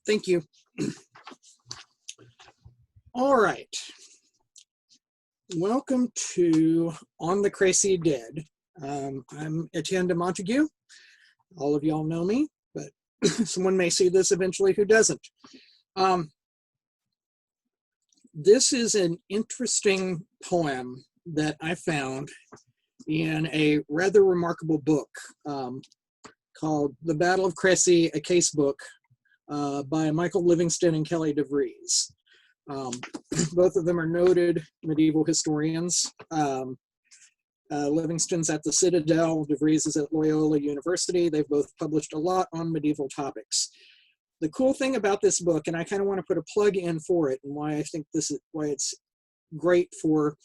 Thank you. All right. Welcome to On the Crecy Dead. I'm Etienne de Montague. All of y'all know me, but someone may see this eventually who doesn't. This is an interesting poem that I found in a rather remarkable book called The Battle of Crecy, a Case Book by Michael Livingston and Kelly DeVries. Both of them are noted medieval historians. Livingston's at the Citadel, DeVries is at Loyola University. They've both published a lot on medieval topics. The cool thing about this book, and I kind of want to put a plug in for it, and why I think why it's great for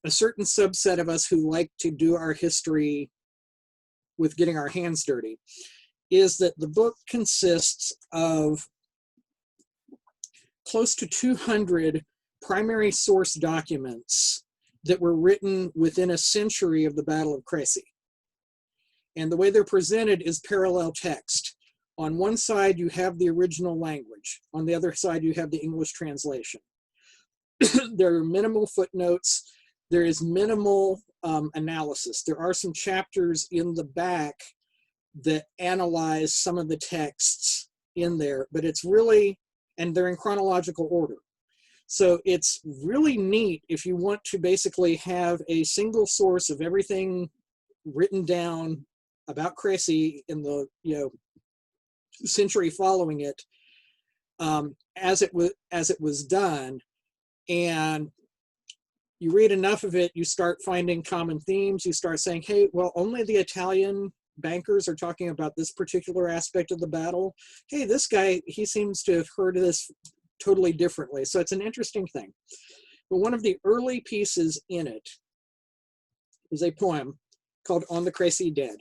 a certain subset of us who like to do our history with getting our hands dirty, is that the book consists of close to 200 primary source documents that were written within a century of the Battle of Crecy. And the way they're presented is parallel text. On one side, you have the original language. On the other side, you have the English translation. There are minimal footnotes. There is minimal analysis. There are some chapters in the back that analyze some of the texts in there, but it's really, and they're in chronological order. So it's really neat if you want to basically have a single source of everything written down about Crecy in the century following it, as it was done, and you read enough of it, you start finding common themes. You start saying, hey, well, only the Italian bankers are talking about this particular aspect of the battle. Hey, this guy, he seems to have heard of this totally differently. So it's an interesting thing. But one of the early pieces in it is a poem called On the Crecy Dead.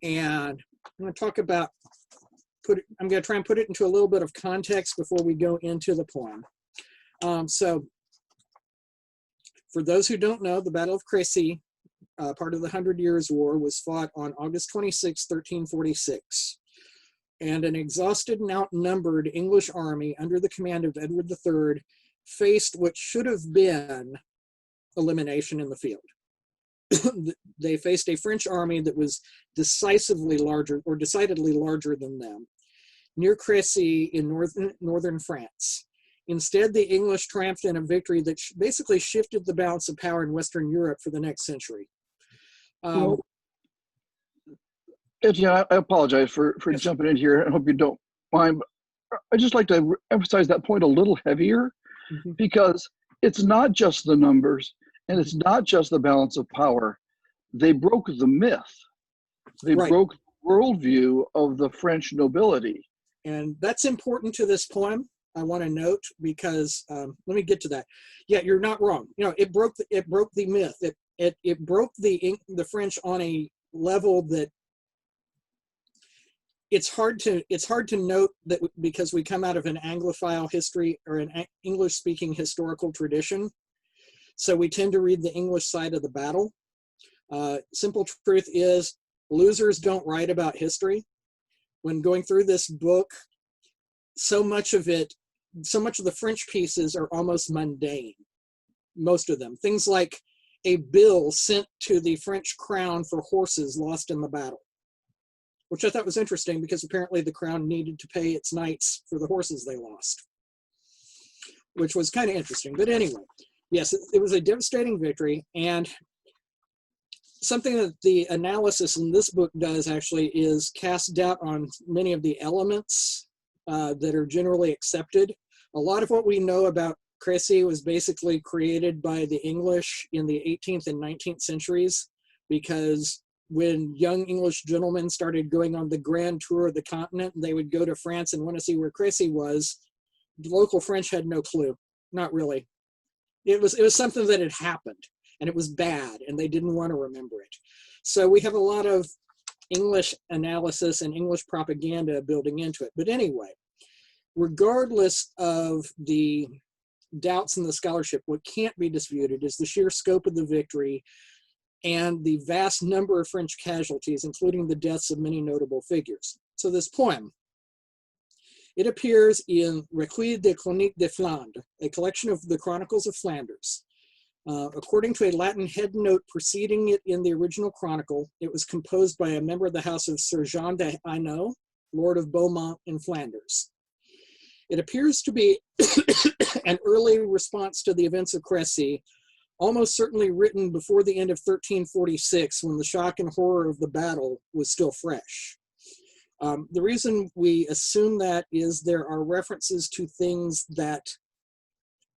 And I'm going to talk about, I'm going to try and put it into a little bit of context before we go into the poem. So for those who don't know, the Battle of Crecy, part of the 100 Years' War, was fought on August 26, 1346. And an exhausted and outnumbered English army under the command of Edward III faced what should have been elimination in the field. They faced a French army that was decidedly larger than them, near Crecy in northern France. Instead, the English triumphed in a victory that basically shifted the balance of power in Western Europe for the next century. Yeah, I apologize for jumping in here. I hope you don't mind. I just like to emphasize that point a little heavier, because it's not just the numbers and it's not just the balance of power. They broke the myth. They broke the worldview of the French nobility. And that's important to this poem, I want to note, because let me get to that. Yeah, you're not wrong. It broke the myth. It broke the French on a level that it's hard to note, that because we come out of an Anglophile history or an English-speaking historical tradition, so we tend to read the English side of the battle. Simple truth is, losers don't write about history. When going through this book, so much of the French pieces are almost mundane. Most of them, things like a bill sent to the French crown for horses lost in the battle, which I thought was interesting because apparently the crown needed to pay its knights for the horses they lost, which was kind of interesting. But anyway, yes, it was a devastating victory. And something that the analysis in this book does actually is cast doubt on many of the elements that are generally accepted. A lot of what we know about Crecy was basically created by the English in the 18th and 19th centuries, because when young English gentlemen started going on the grand tour of the continent, they would go to France and want to see where Crecy was. The local French had no clue, not really. It was something that had happened, and it was bad, and they didn't want to remember it. So we have a lot of English analysis and English propaganda building into it. But anyway, regardless of the doubts in the scholarship, what can't be disputed is the sheer scope of the victory and the vast number of French casualties, including the deaths of many notable figures. So this poem It appears in Recueil des Chroniques de Flandre, a collection of the Chronicles of Flanders. According to a Latin head note preceding it in the original chronicle, it was composed by a member of the house of Sir Jean de Hainaut, Lord of Beaumont in Flanders. It appears to be an early response to the events of Crecy, almost certainly written before the end of 1346, when the shock and horror of the battle was still fresh. The reason we assume that is there are references to things that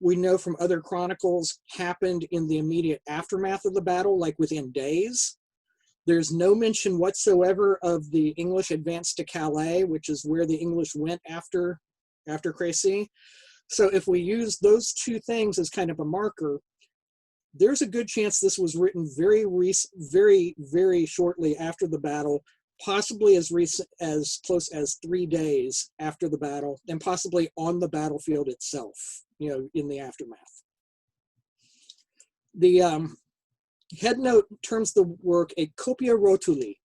we know from other chronicles happened in the immediate aftermath of the battle, like within days. There's no mention whatsoever of the English advance to Calais, which is where the English went after Crecy. So if we use those two things as kind of a marker, there's a good chance this was written very shortly after the battle, possibly as close as 3 days after the battle, and possibly on the battlefield itself, in the aftermath. The head note terms the work a copia rotuli,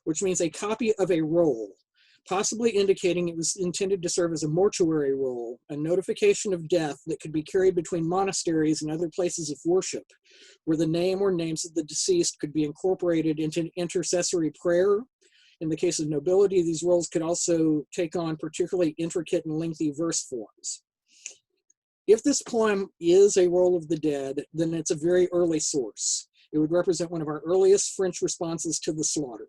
which means a copy of a roll, possibly indicating it was intended to serve as a mortuary roll, a notification of death that could be carried between monasteries and other places of worship, where the name or names of the deceased could be incorporated into intercessory prayer. In the case of nobility, these rolls could also take on particularly intricate and lengthy verse forms. If this poem is a roll of the dead, then it's a very early source. It would represent one of our earliest French responses to the slaughter.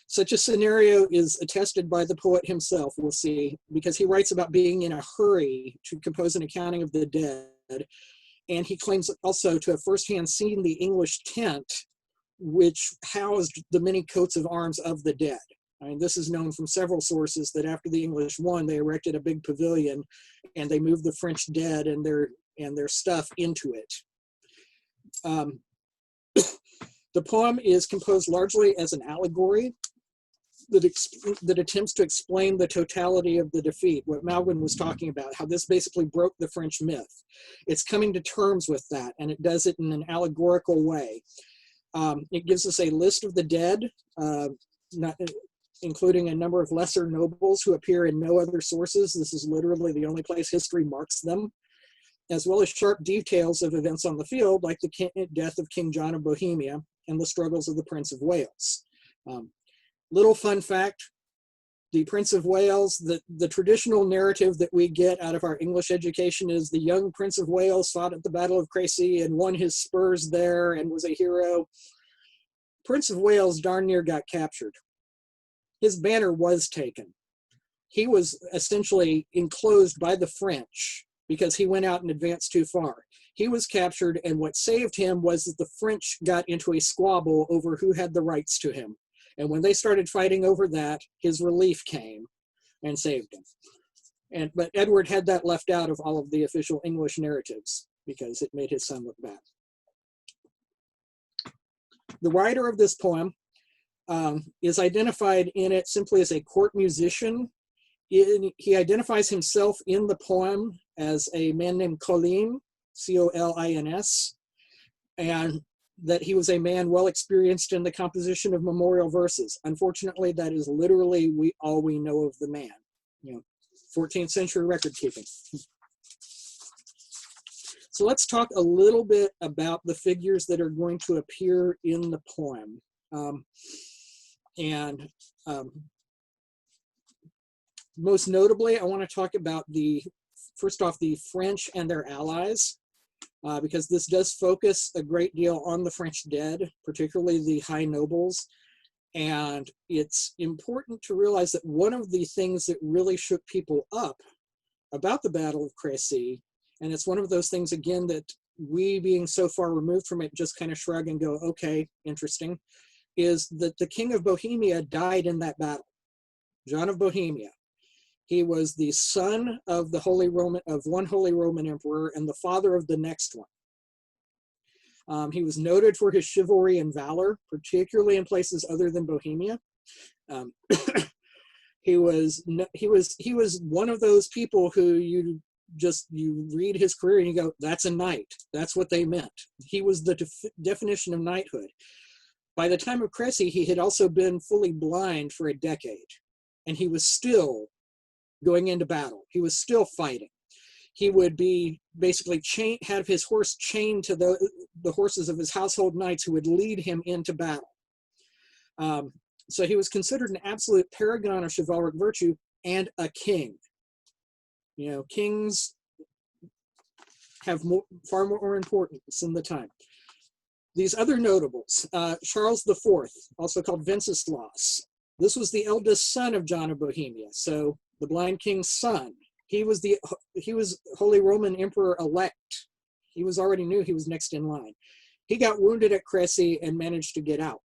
Such a scenario is attested by the poet himself, we'll see, because he writes about being in a hurry to compose an accounting of the dead, and he claims also to have firsthand seen the English tent which housed the many coats of arms of the dead. I mean, this is known from several sources that after the English won, they erected a big pavilion and they moved the French dead and their stuff into it. The poem is composed largely as an allegory that attempts to explain the totality of the defeat, what Malvin was talking about, how this basically broke the French myth. It's coming to terms with that, and it does it in an allegorical way. It gives us a list of the dead, including a number of lesser nobles who appear in no other sources. This is literally the only place history marks them, as well as sharp details of events on the field, like the death of King John of Bohemia and the struggles of the Prince of Wales. Little fun fact, the Prince of Wales, the traditional narrative that we get out of our English education is the young Prince of Wales fought at the Battle of Crecy and won his spurs there and was a hero. Prince of Wales darn near got captured. His banner was taken. He was essentially enclosed by the French because he went out and advanced too far. He was captured, and what saved him was that the French got into a squabble over who had the rights to him. And when they started fighting over that, his relief came and saved him. But Edward had that left out of all of the official English narratives because it made his son look bad. The writer of this poem is identified in it simply as a court musician. He identifies himself in the poem as a man named Colin, C-O-L-I-N-S, and that he was a man well experienced in the composition of memorial verses. Unfortunately, that is literally all we know of the man. 14th century record keeping. So let's talk a little bit about the figures that are going to appear in the poem. Most notably, I want to talk about first off, the French and their allies. Because this does focus a great deal on the French dead, particularly the high nobles. And it's important to realize that one of the things that really shook people up about the Battle of Crecy, and it's one of those things, again, that we being so far removed from it just kind of shrug and go, okay, interesting, is that the King of Bohemia died in that battle, John of Bohemia. He was the son of one Holy Roman Emperor and the father of the next one. He was noted for his chivalry and valor, particularly in places other than Bohemia. He was one of those people who you read his career and you go, that's a knight. That's what they meant. He was the definition of knighthood. By the time of Crecy, he had also been fully blind for a decade. and he was still going into battle. He was still fighting. He would be basically have his horse chained to the horses of his household knights who would lead him into battle. So he was considered an absolute paragon of chivalric virtue and a king. You know, kings have far more importance in the time. These other notables, Charles IV, also called Wenceslas. This was the eldest son of John of Bohemia, so the blind king's son. He was Holy Roman Emperor-elect. He already knew he was next in line. He got wounded at Crecy and managed to get out.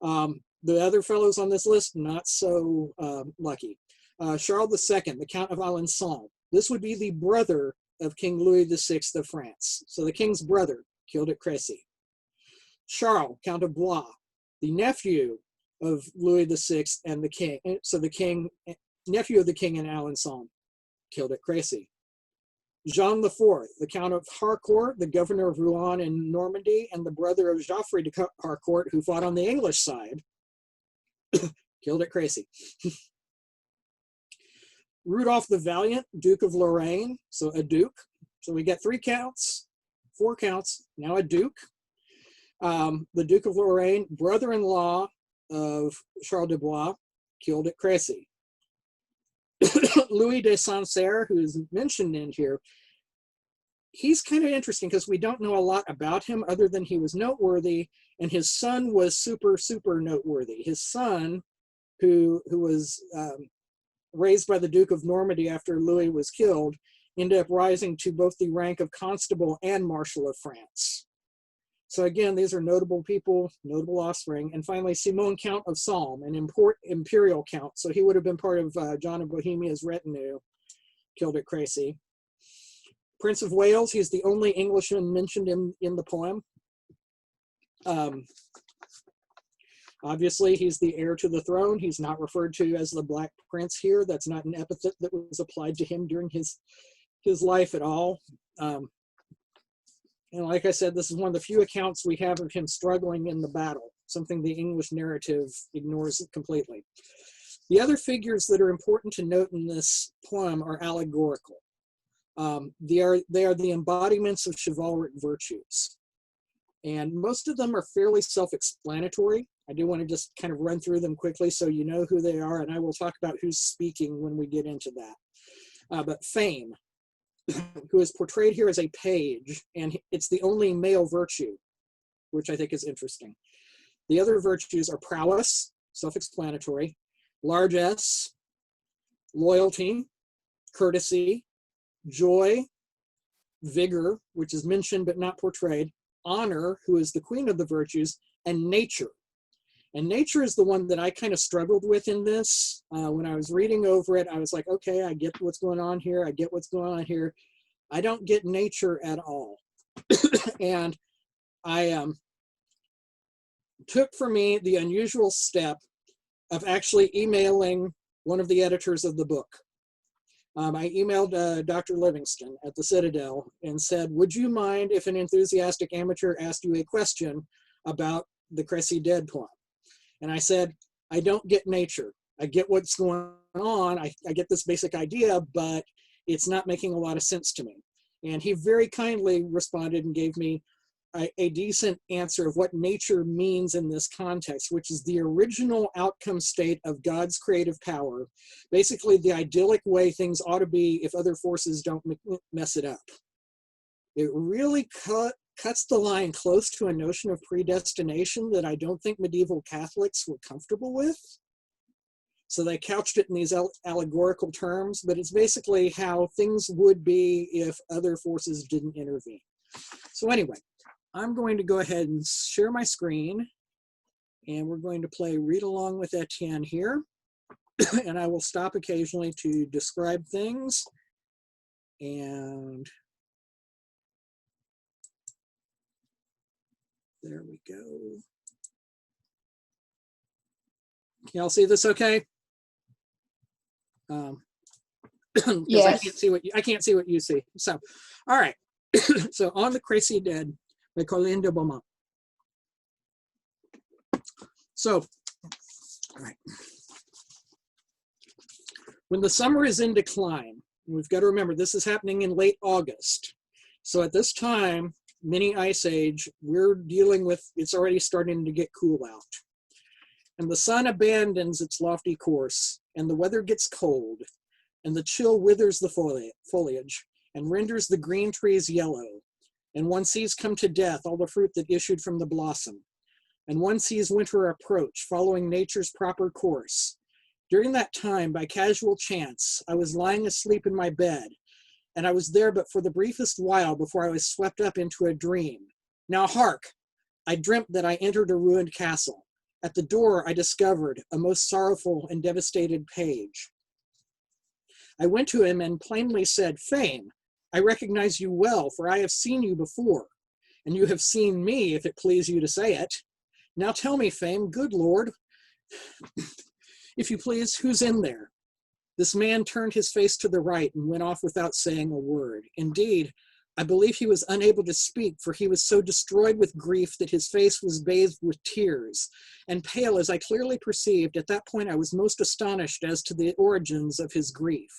The other fellows on this list, not so lucky. Charles II, the Count of Alençon. This would be the brother of King Louis VI of France. So the king's brother, killed at Crecy. Charles, Count of Blois, the nephew of Louis VI and the king. So the king, nephew of the king in Alençon, killed at Crecy. Jean IV, the Count of Harcourt, the governor of Rouen in Normandy, and the brother of Geoffrey de Harcourt, who fought on the English side, killed at Crecy. Rudolph the Valiant, Duke of Lorraine, so a duke. So we get 4 counts, now a duke. The Duke of Lorraine, brother-in-law of Charles de Blois, killed at Crecy. Louis de Sancerre, who is mentioned in here, he's kind of interesting because we don't know a lot about him other than he was noteworthy, and his son was super, super noteworthy. His son, who was raised by the Duke of Normandy after Louis was killed, ended up rising to both the rank of Constable and Marshal of France. So again, these are notable people, notable offspring. And finally, Simon, Count of Salm, an imperial count. So he would have been part of John of Bohemia's retinue, killed at Crecy. Prince of Wales, he's the only Englishman mentioned in the poem. Obviously, he's the heir to the throne. He's not referred to as the Black Prince here. That's not an epithet that was applied to him during his life at all. And like I said, this is one of the few accounts we have of him struggling in the battle, something the English narrative ignores completely. The other figures that are important to note in this poem are allegorical. They are the embodiments of chivalric virtues. And most of them are fairly self-explanatory. I do want to just kind of run through them quickly so you know who they are, and I will talk about who's speaking when we get into that. But Fame, who is portrayed here as a page, and it's the only male virtue, which I think is interesting. The other virtues are prowess, self-explanatory, largesse, loyalty, courtesy, joy, vigor, which is mentioned but not portrayed, honor, who is the queen of the virtues, and nature. And nature is the one that I kind of struggled with in this. When I was reading over it, I was like, okay, I get what's going on here. I get what's going on here. I don't get nature at all. And I took for me the unusual step of actually emailing one of the editors of the book. I emailed Dr. Livingston at the Citadel and said, would you mind if an enthusiastic amateur asked you a question about the Crecy Dead poem? And I said, I don't get nature. I get what's going on. I get this basic idea, but it's not making a lot of sense to me. And he very kindly responded and gave me a decent answer of what nature means in this context, which is the original outcome state of God's creative power. Basically, the idyllic way things ought to be if other forces don't mess it up. It really cuts the line close to a notion of predestination that I don't think medieval Catholics were comfortable with. So they couched it in these allegorical terms, but it's basically how things would be if other forces didn't intervene. So anyway, I'm going to go ahead and share my screen, and we're going to play Read Along with Etienne here. And I will stop occasionally to describe things. And there we go. Can y'all see this okay? Yes. I can't see what you see. So, all right. So on the Crecy Dead by Colin de Beaumont. So, all right. When the summer is in decline, we've got to remember this is happening in late August. So at this time, mini ice age, we're dealing with, it's already starting to get cool out. And the sun abandons its lofty course, and the weather gets cold, and the chill withers the foliage, and renders the green trees yellow, and one sees come to death all the fruit that issued from the blossom, and one sees winter approach, following nature's proper course. During that time, by casual chance, I was lying asleep in my bed, and I was there but for the briefest while before I was swept up into a dream. Now hark! I dreamt that I entered a ruined castle. At the door, I discovered a most sorrowful and devastated page. I went to him and plainly said, "Fame, I recognize you well, for I have seen you before, and you have seen me, if it please you to say it. Now tell me, Fame, good Lord, if you please, who's in there?" This man turned his face to the right and went off without saying a word. Indeed, I believe he was unable to speak, for he was so destroyed with grief that his face was bathed with tears, and pale as I clearly perceived. At that point I was most astonished as to the origins of his grief.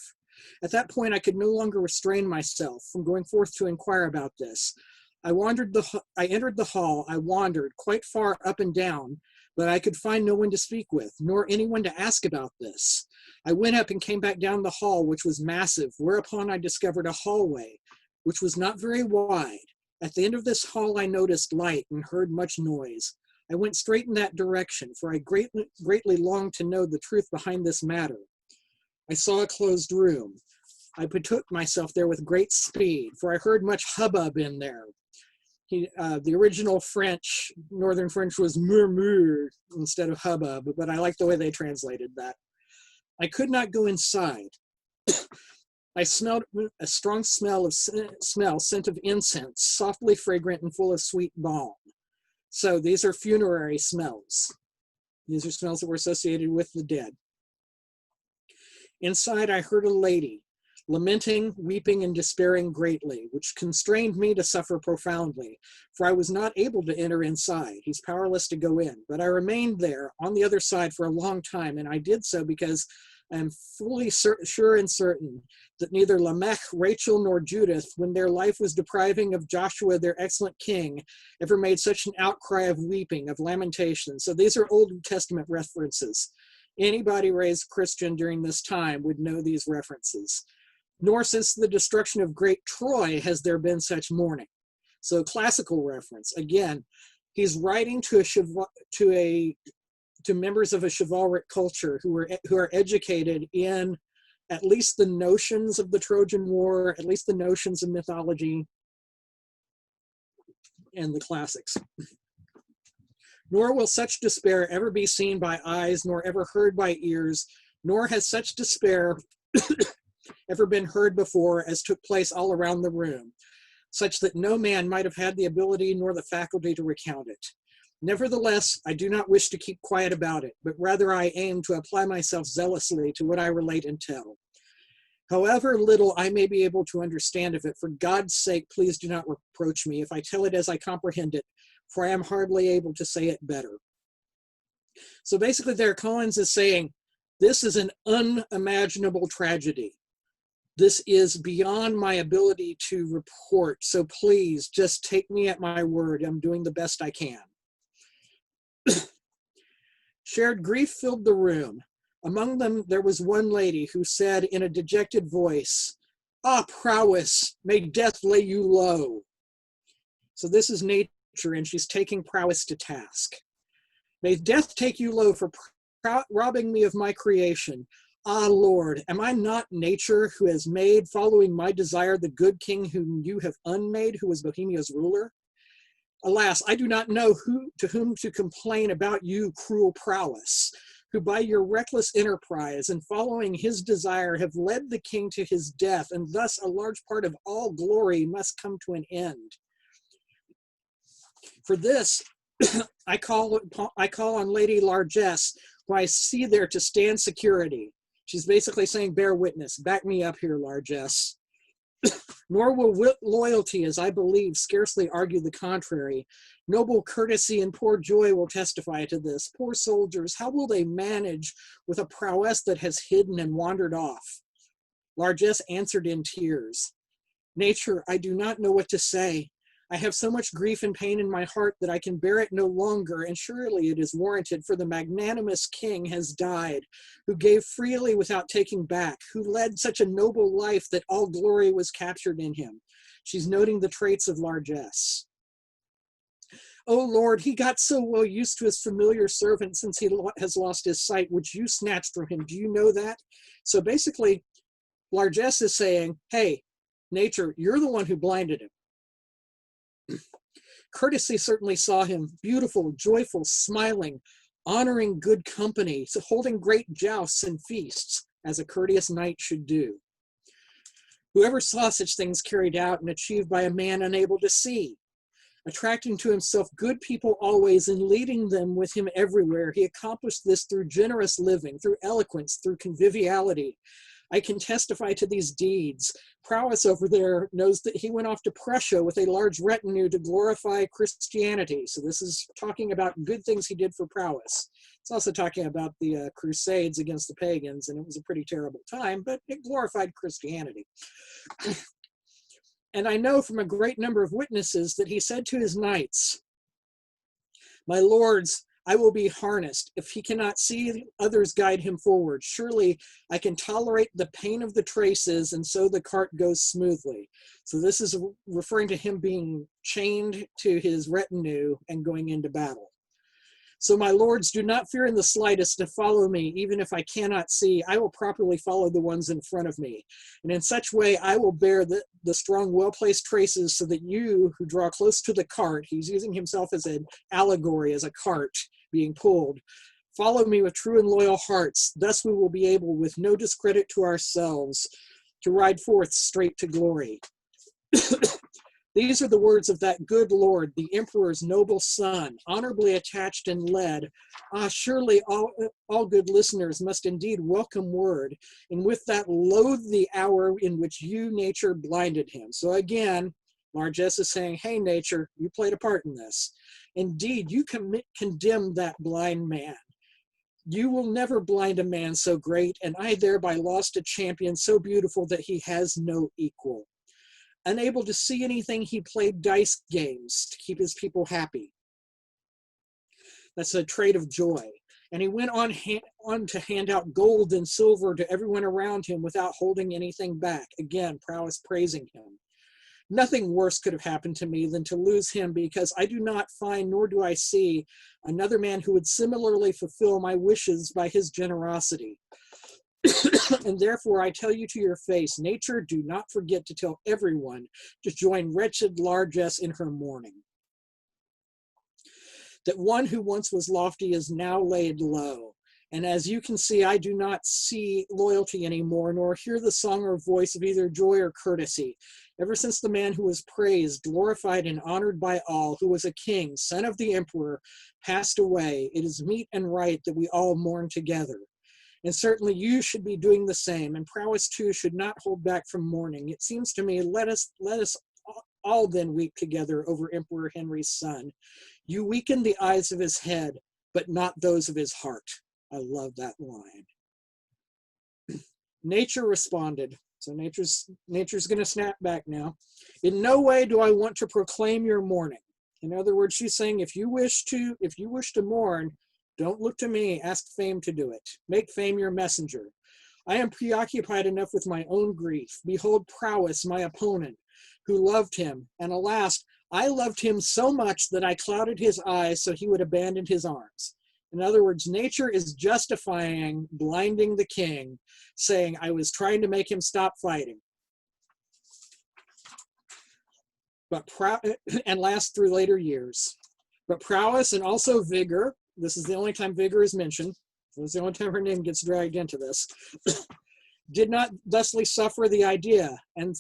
At that point I could no longer restrain myself from going forth to inquire about this. I entered the hall, I wandered quite far up and down, but I could find no one to speak with, nor anyone to ask about this. I went up and came back down the hall, which was massive, whereupon I discovered a hallway, which was not very wide. At the end of this hall I noticed light and heard much noise. I went straight in that direction, for I greatly longed to know the truth behind this matter. I saw a closed room. I betook myself there with great speed, for I heard much hubbub in there. The original French, Northern French, was murmure instead of hubbub, but I like the way they translated that. I could not go inside. I smelled a strong scent of incense, softly fragrant and full of sweet balm. So these are funerary smells. These are smells that were associated with the dead. Inside, I heard a lady, lamenting, weeping, and despairing greatly, which constrained me to suffer profoundly, for I was not able to enter inside. He's powerless to go in. But I remained there on the other side for a long time, and I did so because I am fully sure and certain that neither Lamech, Rachel, nor Judith, when their life was depriving of Joshua, their excellent king, ever made such an outcry of weeping, of lamentation. So these are Old Testament references. Anybody raised Christian during this time would know these references. Nor since the destruction of great Troy has there been such mourning. So classical reference. Again, he's writing to members of a chivalric culture who are educated in at least the notions of the Trojan War, at least the notions of mythology and the classics. Nor will such despair ever be seen by eyes, nor ever heard by ears, nor has such despair ever been heard before as took place all around the room, such that no man might have had the ability nor the faculty to recount it. Nevertheless, I do not wish to keep quiet about it, but rather I aim to apply myself zealously to what I relate and tell. However little I may be able to understand of it, for God's sake, please do not reproach me if I tell it as I comprehend it, for I am hardly able to say it better. So basically there, Collins is saying, this is an unimaginable tragedy. This is beyond my ability to report, so please just take me at my word. I'm doing the best I can. Shared grief filled the room. Among them, there was one lady who said in a dejected voice, "Ah, prowess, may death lay you low." So this is nature, and she's taking prowess to task. "May death take you low for robbing me of my creation. Ah, Lord, am I not nature who has made, following my desire, the good king whom you have unmade, who was Bohemia's ruler? Alas, I do not know to whom to complain about you, cruel prowess, who by your reckless enterprise and following his desire have led the king to his death, and thus a large part of all glory must come to an end. For this, I call on Lady Largesse, who I see there to stand security." She's basically saying, bear witness, back me up here, Largesse. "Nor will loyalty, as I believe, scarcely argue the contrary, Noble courtesy and poor joy will testify to this. Poor soldiers, how will they manage with a prowess that has hidden and wandered off? Largesse answered in tears. Nature, I do not know what to say. I have so much grief and pain in my heart that I can bear it no longer, and surely it is warranted, for the magnanimous king has died, who gave freely without taking back, who led such a noble life that all glory was captured in him. She's noting the traits of largesse. Oh Lord, he got so well used to his familiar servant since he has lost his sight, which you snatched from him. Do you know that? So basically, largesse is saying, hey, nature, you're the one who blinded him. Courtesy certainly saw him beautiful, joyful, smiling, honoring good company, so holding great jousts and feasts, as a courteous knight should do. Whoever saw such things carried out and achieved by a man unable to see, attracting to himself good people always and leading them with him everywhere, he accomplished this through generous living, through eloquence, through conviviality. I can testify to these deeds. Prowess over there knows that he went off to Prussia with a large retinue to glorify Christianity. So this is talking about good things he did for Prowess. It's also talking about the Crusades against the pagans, and it was a pretty terrible time, but it glorified Christianity. And I know from a great number of witnesses that he said to his knights, my lords, I will be harnessed. If he cannot see, others guide him forward. Surely I can tolerate the pain of the traces, and so the cart goes smoothly. So this is referring to him being chained to his retinue and going into battle. So my lords, do not fear in the slightest to follow me, even if I cannot see. I will properly follow the ones in front of me. And in such way, I will bear the strong, well-placed traces so that you who draw close to the cart, he's using himself as an allegory, as a cart being pulled, follow me with true and loyal hearts. Thus we will be able, with no discredit to ourselves, to ride forth straight to glory. These are the words of that good Lord, the emperor's noble son, honorably attached and led. Ah, surely all good listeners must indeed welcome word, and with that loathe the hour in which you, nature, blinded him. So again, largesse is saying, hey, nature, you played a part in this. Indeed, you condemned that blind man. You will never blind a man so great, and I thereby lost a champion so beautiful that he has no equal. Unable to see anything, he played dice games to keep his people happy. That's a trait of joy. And he went on to hand out gold and silver to everyone around him without holding anything back. Again, prowess praising him. Nothing worse could have happened to me than to lose him, because I do not find, nor do I see, another man who would similarly fulfill my wishes by his generosity. And therefore I tell you to your face, nature, do not forget to tell everyone to join wretched largesse in her mourning. That one who once was lofty is now laid low. And as you can see, I do not see loyalty anymore, nor hear the song or voice of either joy or courtesy. Ever since the man who was praised, glorified, and honored by all, who was a king, son of the emperor, passed away, it is meet and right that we all mourn together. And certainly you should be doing the same, and prowess too should not hold back from mourning. It seems to me, let us all then weep together over Emperor Henry's son. You weakened the eyes of his head, but not those of his heart. I love that line. Nature responded. So nature's going to snap back now. In no way do I want to proclaim your mourning. In other words, she's saying, if you wish to mourn, don't look to me, ask fame to do it. Make fame your messenger. I am preoccupied enough with my own grief. Behold prowess, my opponent, who loved him. And alas, I loved him so much that I clouded his eyes so he would abandon his arms. In other words, nature is justifying blinding the king, saying, I was trying to make him stop fighting. And last through later years. But prowess and also vigor, this is the only time vigor is mentioned, this is the only time her name gets dragged into this, did not thusly suffer the idea, and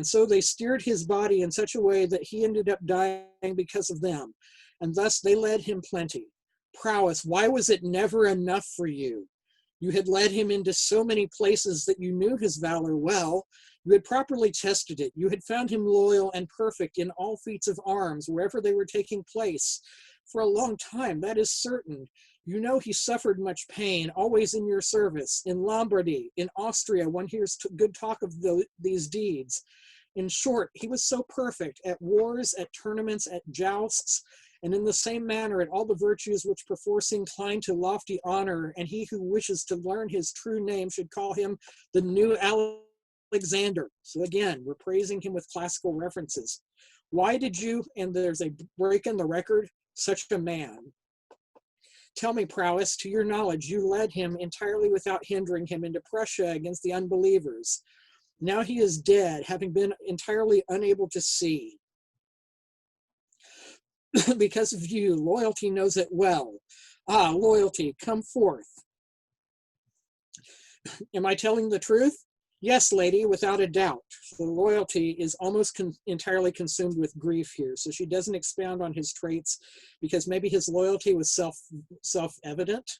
so they steered his body in such a way that he ended up dying because of them, and thus they led him plenty. Prowess, why was it never enough for you? You had led him into so many places that you knew his valor well. You had properly tested it. You had found him loyal and perfect in all feats of arms, wherever they were taking place. For a long time, that is certain. You know he suffered much pain, always in your service. In Lombardy, in Austria, one hears good talk of these deeds. In short, he was so perfect at wars, at tournaments, at jousts, and in the same manner at all the virtues which perforce incline to lofty honor, and he who wishes to learn his true name should call him the new Alexander. So again, we're praising him with classical references. Why did you, and there's a break in the record, such a man? Tell me, prowess, to your knowledge, you led him entirely without hindering him into Prussia against the unbelievers. Now he is dead, having been entirely unable to see. Because of you, loyalty knows it well. Ah, loyalty, come forth. Am I telling the truth? Yes, lady, without a doubt. The loyalty is almost entirely consumed with grief here, so she doesn't expound on his traits because maybe his loyalty was self-evident.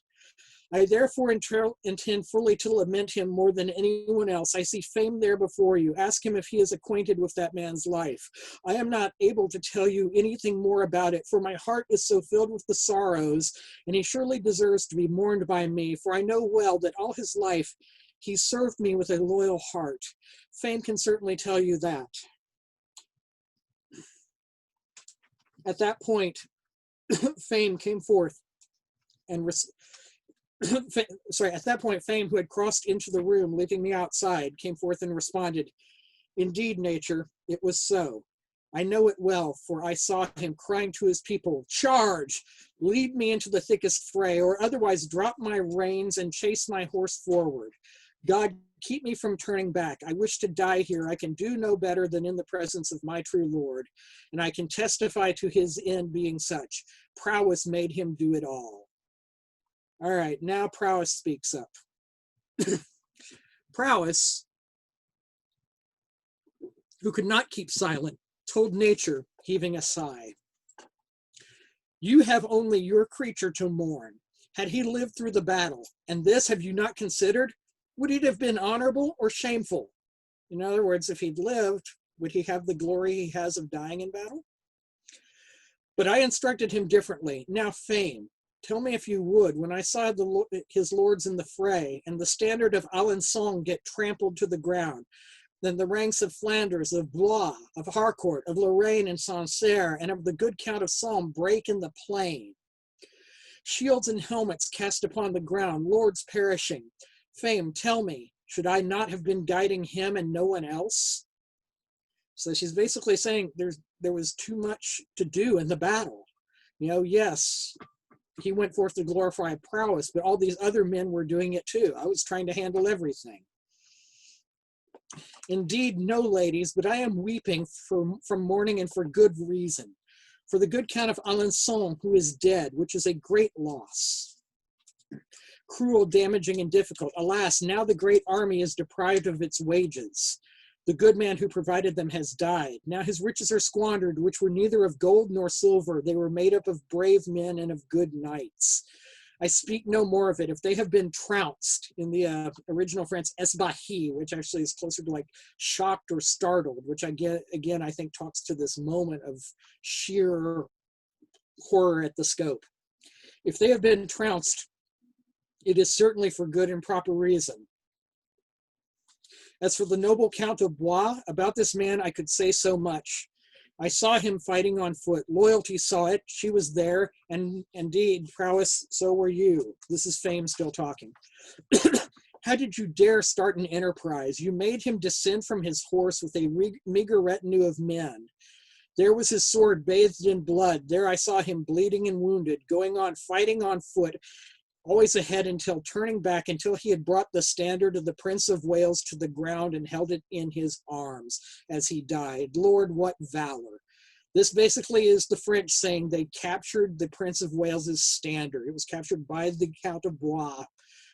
I therefore intend fully to lament him more than anyone else. I see fame there before you. Ask him if he is acquainted with that man's life. I am not able to tell you anything more about it, for my heart is so filled with the sorrows, and he surely deserves to be mourned by me, for I know well that all his life he served me with a loyal heart. Fame can certainly tell you that. At that point, Fame came forth and at that point, Fame, who had crossed into the room, leaving me outside, came forth and responded, "Indeed, nature, it was so. I know it well, for I saw him crying to his people, 'Charge! Lead me into the thickest fray, or otherwise drop my reins and chase my horse forward. God, keep me from turning back. I wish to die here. I can do no better than in the presence of my true Lord, and I can testify to his end being such. Prowess made him do it all.'" All right, now Prowess speaks up. Prowess, who could not keep silent, told nature, heaving a sigh, "You have only your creature to mourn. Had he lived through the battle, and this have you not considered? Would it have been honorable or shameful? In other words, if he'd lived, would he have the glory he has of dying in battle? But I instructed him differently. Now, Fame, tell me if you would, when I saw his lords in the fray, and the standard of Alençon get trampled to the ground, then the ranks of Flanders, of Blois, of Harcourt, of Lorraine and Sancerre, and of the good Count of Salm break in the plain. Shields and helmets cast upon the ground, lords perishing. Fame, tell me, should I not have been guiding him and no one else?" So she's basically saying there was too much to do in the battle. Yes, he went forth to glorify prowess, but all these other men were doing it too. I was trying to handle everything. "Indeed, no, ladies, but I am weeping from mourning and for good reason. For the good Count of Alençon, who is dead, which is a great loss. Cruel, damaging, and difficult. Alas, now the great army is deprived of its wages. The good man who provided them has died. Now his riches are squandered, which were neither of gold nor silver. They were made up of brave men and of good knights. I speak no more of it. If they have been trounced," in the original French, esbahi, which actually is closer to like shocked or startled, which I think talks to this moment of sheer horror at the scope. "If they have been trounced, it is certainly for good and proper reason. As for the noble Count of Blois, about this man I could say so much. I saw him fighting on foot. Loyalty saw it. She was there. And indeed, prowess, so were you." This is Fame still talking. "How did you dare start an enterprise? You made him descend from his horse with a meager retinue of men. There was his sword bathed in blood. There I saw him bleeding and wounded, going on fighting on foot, always ahead until turning back until he had brought the standard of the Prince of Wales to the ground and held it in his arms as he died. Lord, what valor." This basically is the French saying they captured the Prince of Wales's standard. It was captured by the Count of Blois,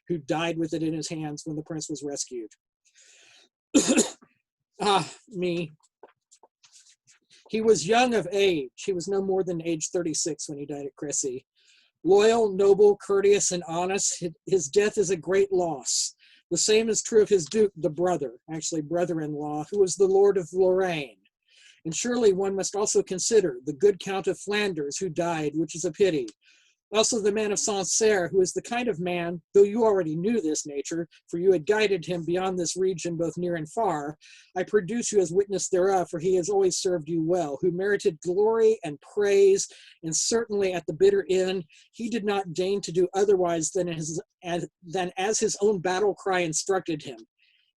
who died with it in his hands when the prince was rescued. Me. "He was young of age. He was no more than age 36 when he died at Crecy. Loyal, noble, courteous, and honest, his death is a great loss. The same is true of his duke, the brother-in-law, who was the Lord of Lorraine. And surely one must also consider the good Count of Flanders, who died, which is a pity. Also the man of Sancerre, who is the kind of man, though you already knew this nature, for you had guided him beyond this region both near and far, I produce you as witness thereof, for he has always served you well, who merited glory and praise, and certainly at the bitter end, he did not deign to do otherwise than as his own battle cry instructed him.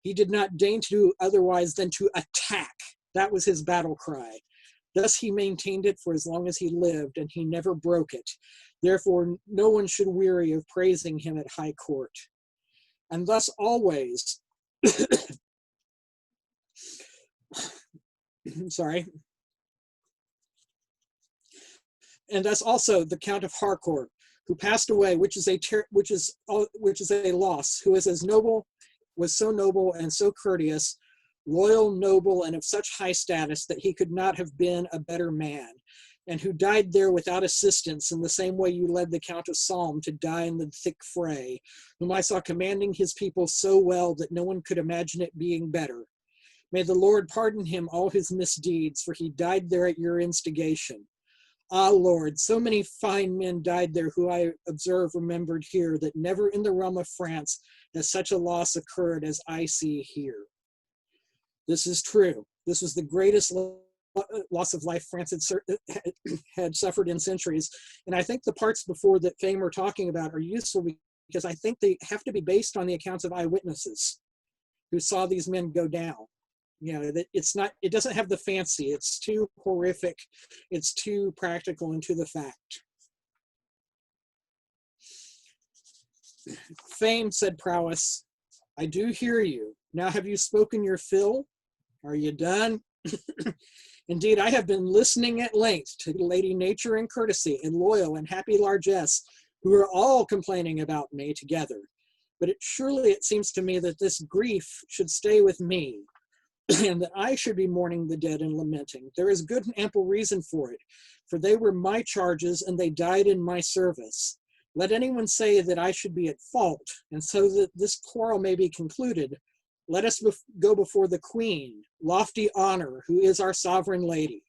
He did not deign to do otherwise than to attack. That was his battle cry. Thus he maintained it for as long as he lived, and he never broke it. Therefore, no one should weary of praising him at high court. And thus always, sorry, and thus also the Count of Harcourt, who passed away, which is a loss, who is as noble, was so noble and so courteous, loyal, noble, and of such high status that he could not have been a better man, and who died there without assistance in the same way you led the Count of Salm to die in the thick fray, whom I saw commanding his people so well that no one could imagine it being better. May the Lord pardon him all his misdeeds, for he died there at your instigation. Ah, Lord, so many fine men died there who I observe remembered here, that never in the realm of France has such a loss occurred as I see here. This is true. This was the greatest loss of life France had suffered in centuries. And I think the parts before that Fame we're talking about are useful because I think they have to be based on the accounts of eyewitnesses who saw these men go down. You know, it doesn't have the fancy. It's too horrific. It's too practical and to the fact. Fame said Prowess, I do hear you. Now have you spoken your fill? Are you done? Indeed, I have been listening at length to Lady Nature and Courtesy and Loyal and Happy Largesse, who are all complaining about me together. But surely it seems to me that this grief should stay with me, and that I should be mourning the dead and lamenting. There is good and ample reason for it, for they were my charges and they died in my service. Let anyone say that I should be at fault, and so that this quarrel may be concluded, let us go before the Queen, lofty honor, who is our sovereign lady.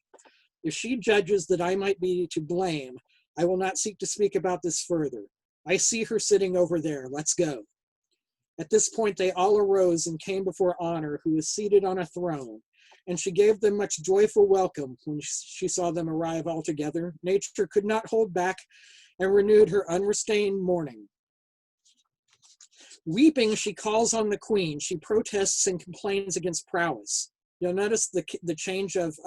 If she judges that I might be to blame, I will not seek to speak about this further. I see her sitting over there. Let's go. At this point, they all arose and came before Honor, who was seated on a throne, and she gave them much joyful welcome when she saw them arrive all together. Nature could not hold back and renewed her unrestrained mourning. Weeping, she calls on the Queen. She protests and complains against Prowess. You'll notice the change of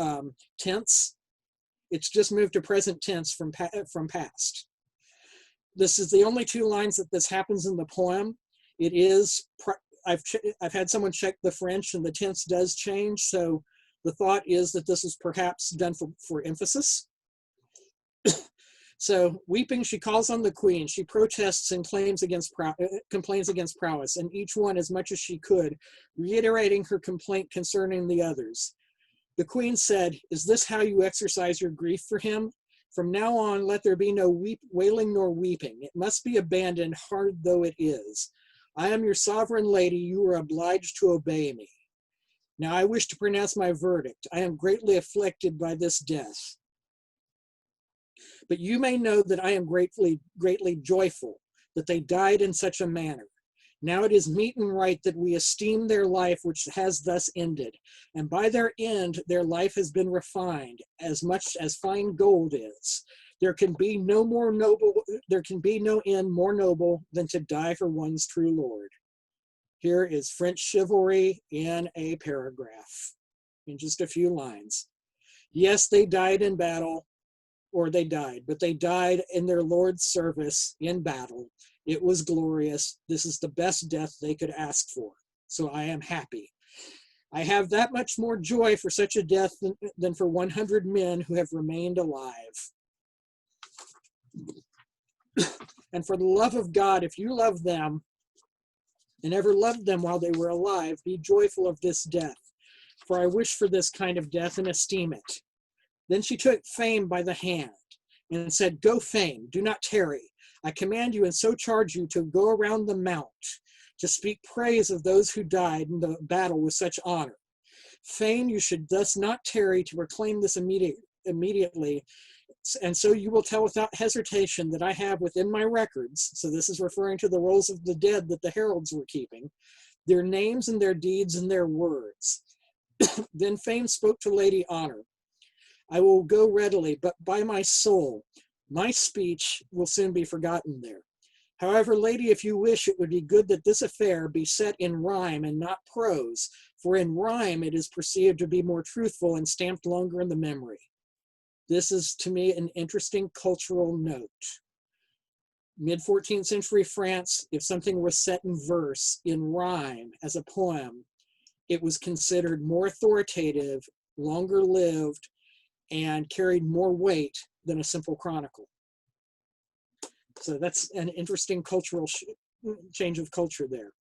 tense. It's just moved to present tense from past. This is the only two lines that this happens in the poem. It is, I've had someone check the French and the tense does change, so the thought is that this is perhaps done for emphasis. So, weeping, she calls on the Queen. She protests and complains against Prowess, and each one as much as she could, reiterating her complaint concerning the others. The Queen said, is this how you exercise your grief for him? From now on, let there be no wailing nor weeping. It must be abandoned, hard though it is. I am your sovereign lady. You are obliged to obey me. Now I wish to pronounce my verdict. I am greatly afflicted by this death. But you may know that I am greatly joyful that they died in such a manner. Now it is meet and right that we esteem their life which has thus ended, and by their end their life has been refined, as much as fine gold is. There can be no end more noble than to die for one's true lord. Here is French chivalry in a paragraph, in just a few lines. Yes, they died in battle, but they died in their Lord's service in battle. It was glorious. This is the best death they could ask for. So I am happy. I have that much more joy for such a death than for 100 men who have remained alive. And for the love of God, if you love them and ever loved them while they were alive, be joyful of this death. For I wish for this kind of death and esteem it. Then she took Fame by the hand and said, go, Fame, do not tarry. I command you and so charge you to go around the mount, to speak praise of those who died in the battle with such honor. Fain you should thus not tarry to proclaim this immediately, and so you will tell without hesitation that I have within my records, so this is referring to the rolls of the dead that the heralds were keeping, their names and their deeds and their words. Then Fame spoke to Lady Honor. I will go readily, but by my soul, my speech will soon be forgotten there. However, lady, if you wish, it would be good that this affair be set in rhyme and not prose, for in rhyme it is perceived to be more truthful and stamped longer in the memory. This is, to me, an interesting cultural note. Mid-14th century France, if something was set in verse, in rhyme, as a poem, it was considered more authoritative, longer lived, and carried more weight than a simple chronicle. So that's an interesting cultural change of culture there.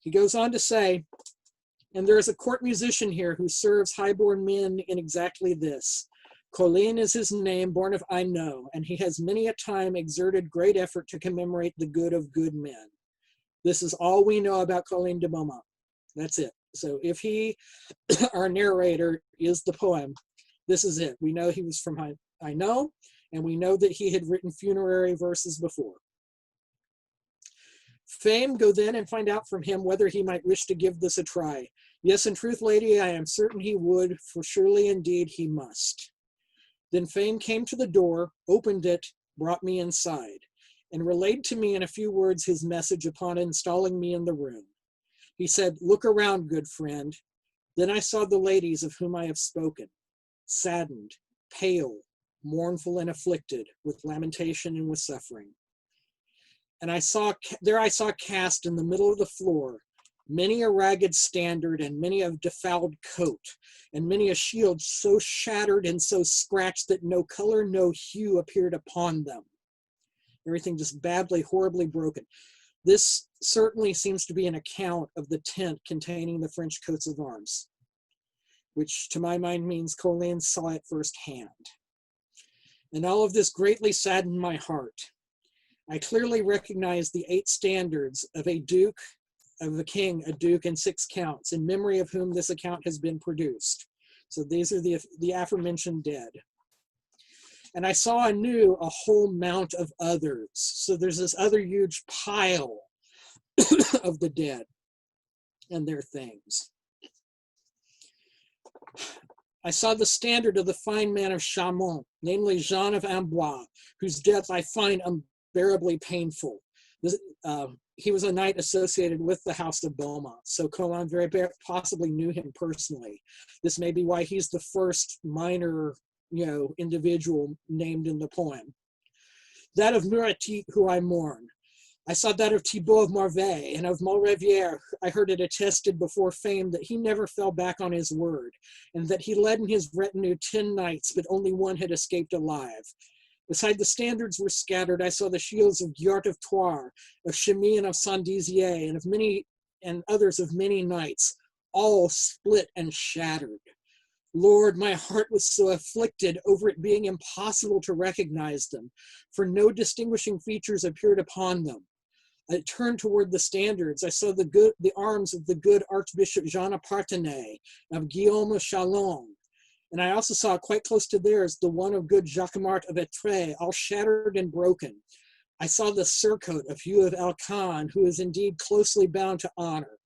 He goes on to say, and there is a court musician here who serves highborn men in exactly this. Colin is his name, born of I know, and he has many a time exerted great effort to commemorate the good of good men. This is all we know about Colin de Beaumont. That's it. So if he, our narrator, is the poem, this is it. We know he was from I know, and we know that he had written funerary verses before. Fame, go then and find out from him whether he might wish to give this a try. Yes, in truth, lady, I am certain he would, for surely indeed he must. Then Fame came to the door, opened it, brought me inside, and relayed to me in a few words his message upon installing me in the room. He said, look around, good friend. Then I saw the ladies of whom I have spoken, saddened, pale, mournful and afflicted, with lamentation and with suffering. And I saw cast in the middle of the floor many a ragged standard and many a defouled coat, and many a shield so shattered and so scratched that no color, no hue appeared upon them. Everything just badly, horribly broken. This certainly seems to be an account of the tent containing the French coats of arms, which to my mind means Colin saw it firsthand. And all of this greatly saddened my heart. I clearly recognized the 8 standards of a duke, of a king, a duke, and 6 counts, in memory of whom this account has been produced. So these are the aforementioned dead. And I saw anew a whole mount of others. So there's this other huge pile of the dead and their things. I saw the standard of the fine man of Chamont, namely Jean of Amboise, whose death I find unbearably painful. He was a knight associated with the House of Beaumont, so Colin very possibly knew him personally. This may be why he's the first minor, individual named in the poem. That of Muratit, who I mourn. I saw that of Thibaut of Marveil, and of Maulrevière. I heard it attested before Fame that he never fell back on his word, and that he led in his retinue 10 knights, but only one had escaped alive. Beside the standards were scattered, I saw the shields of Guillart of Thouars, of Chemy and of Saint-Dizier, and others of many knights, all split and shattered. Lord, my heart was so afflicted over it being impossible to recognize them, for no distinguishing features appeared upon them. I turned toward the standards. I saw the arms of the good Archbishop Jean of Parthenay, of Guillaume of Chalon, and I also saw quite close to theirs the one of good Jacquemart of Etré, all shattered and broken. I saw the surcoat of Hugh of Alcan, who is indeed closely bound to honor.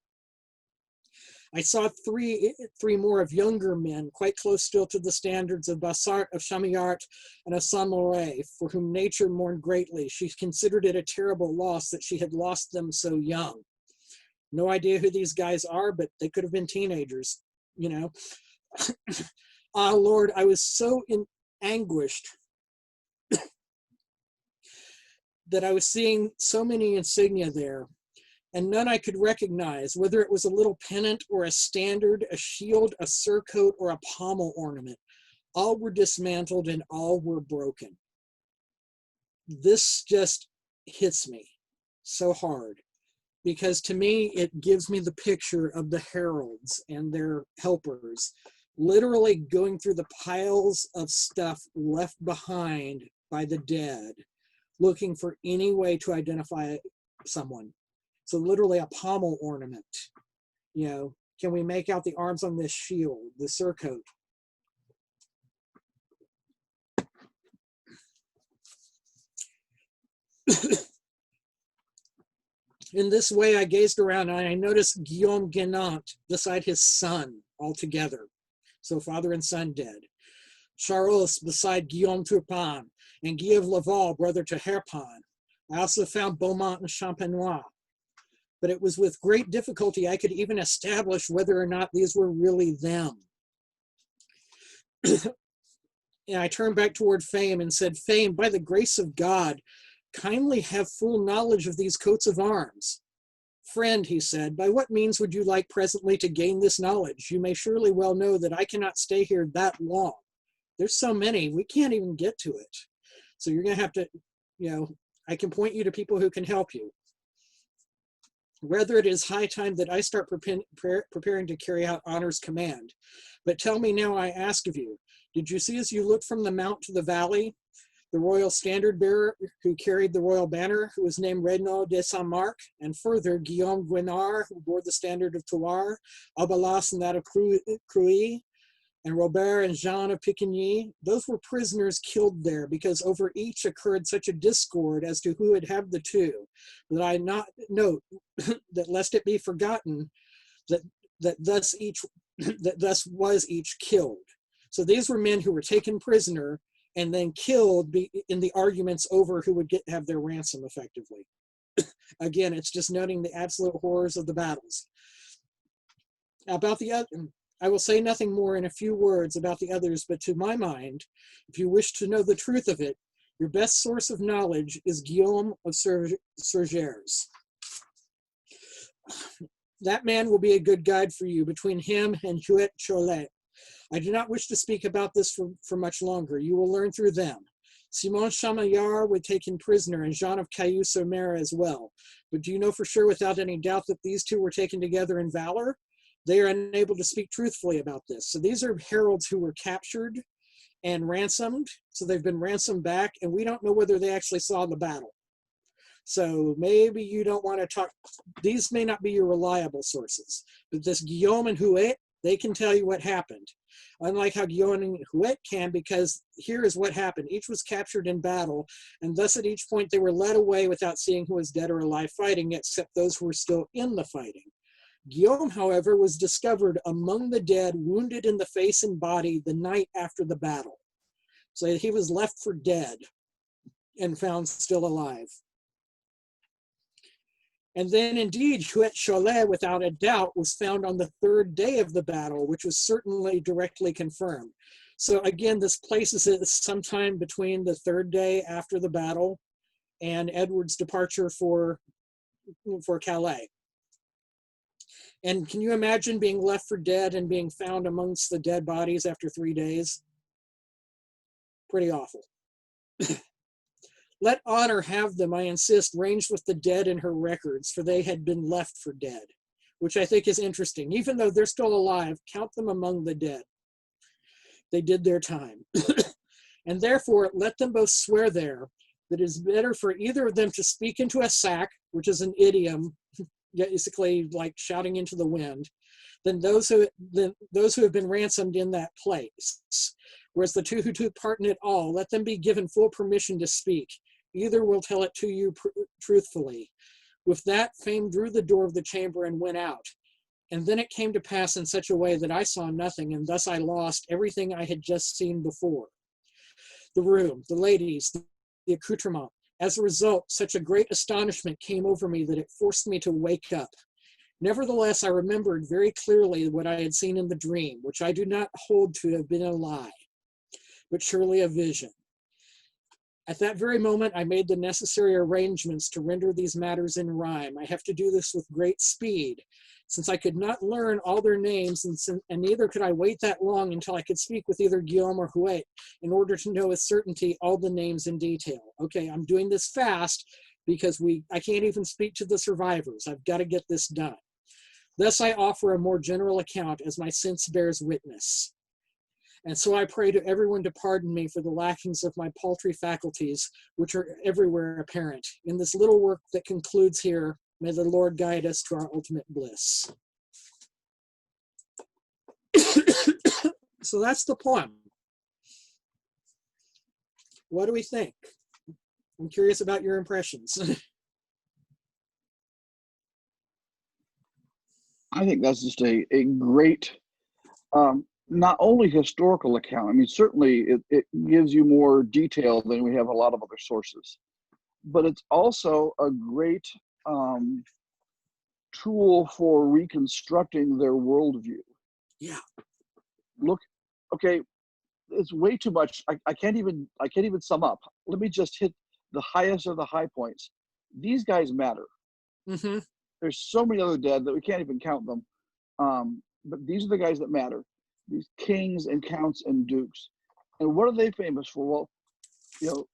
I saw three more of younger men, quite close still to the standards of Bassart, of Chamillart, and of Saint-Mauré, for whom nature mourned greatly. She considered it a terrible loss that she had lost them so young. No idea who these guys are, but they could have been teenagers, Ah, Lord, I was so anguished that I was seeing so many insignia there, and none I could recognize, whether it was a little pennant or a standard, a shield, a surcoat, or a pommel ornament. All were dismantled and all were broken. This just hits me so hard, because to me, it gives me the picture of the heralds and their helpers literally going through the piles of stuff left behind by the dead, looking for any way to identify someone. So literally a pommel ornament. You know, can we make out the arms on this shield, the surcoat? In this way, I gazed around and I noticed Guillaume Guénant beside his son altogether. So father and son dead. Charles beside Guillaume Turpin, and Guy of Laval, brother to Herpin. I also found Beaumont and Champenois. But it was with great difficulty I could even establish whether or not these were really them. And I turned back toward Fame and said, Fame, by the grace of God, kindly have full knowledge of these coats of arms. Friend, he said, by what means would you like presently to gain this knowledge? You may surely well know that I cannot stay here that long. There's so many, we can't even get to it. So you're going to have to, you know, I can point you to people who can help you. Rather, it is high time that I start preparing to carry out honor's command. But tell me now, I ask of you, did you see as you looked from the mount to the valley, the royal standard bearer who carried the royal banner, who was named Renaud de Saint-Marc, and further Guillaume Guénard, who bore the standard of Thouars, Abalas and that of Cruy, and Robert and Jean of Picquigny? Those were prisoners killed there because over each occurred such a discord as to who would have the two, that I not note that lest it be forgotten that thus was each killed. So these were men who were taken prisoner and then killed in the arguments over who would have their ransom effectively. Again, it's just noting the absolute horrors of the battles. About the other, I will say nothing more in a few words about the others, but to my mind, if you wish to know the truth of it, your best source of knowledge is Guillaume of Surgères. That man will be a good guide for you between him and Huet Cholet. I do not wish to speak about this for much longer. You will learn through them. Simon Chamillard was taken prisoner and Jean of Cailloux-sur-Mer as well. But do you know for sure without any doubt that these two were taken together in valor? They are unable to speak truthfully about this. So these are heralds who were captured and ransomed. So they've been ransomed back, and we don't know whether they actually saw the battle. So maybe you don't want to talk. These may not be your reliable sources. But this Guillaume and Huet, they can tell you what happened. Unlike how Guillaume and Huet can, because here is what happened. Each was captured in battle, and thus at each point they were led away without seeing who was dead or alive fighting, except those who were still in the fighting. Guillaume, however, was discovered among the dead, wounded in the face and body the night after the battle. So he was left for dead and found still alive. And then indeed, Huet Cholet, without a doubt, was found on the third day of the battle, which was certainly directly confirmed. So again, this places it sometime between the third day after the battle and Edward's departure for Calais. And can you imagine being left for dead and being found amongst the dead bodies after 3 days? Pretty awful. Let honor have them, I insist, ranged with the dead in her records, for they had been left for dead, which I think is interesting. Even though they're still alive, count them among the dead. They did their time. And therefore, let them both swear there that it is better for either of them to speak into a sack, which is an idiom, basically like shouting into the wind, than those who have been ransomed in that place. Whereas the two who took part in it all, let them be given full permission to speak. Either will tell it to you truthfully. With that, Fame drew the door of the chamber and went out. And then it came to pass in such a way that I saw nothing, and thus I lost everything I had just seen before. The room, the ladies, the accoutrement. As a result, such a great astonishment came over me that it forced me to wake up. Nevertheless, I remembered very clearly what I had seen in the dream, which I do not hold to have been a lie, but surely a vision. At that very moment, I made the necessary arrangements to render these matters in rhyme. I have to do this with great speed, since I could not learn all their names, and neither could I wait that long until I could speak with either Guillaume or Huet in order to know with certainty all the names in detail. Okay, I'm doing this fast because I can't even speak to the survivors. I've got to get this done. Thus I offer a more general account as my sense bears witness. And so I pray to everyone to pardon me for the lackings of my paltry faculties, which are everywhere apparent. In this little work that concludes here, may the Lord guide us to our ultimate bliss. So that's the poem. What do we think? I'm curious about your impressions. I think that's just a great, not only historical account. I mean, certainly it gives you more detail than we have a lot of other sources, but it's also a great tool for reconstructing their worldview. Yeah. Look, okay, it's way too much. I can't even sum up. Let me just hit the highest of the high points. These guys matter. Mm-hmm. There's so many other dead that we can't even count them. But these are the guys that matter. These kings and counts and dukes. And what are they famous for? Well, you know,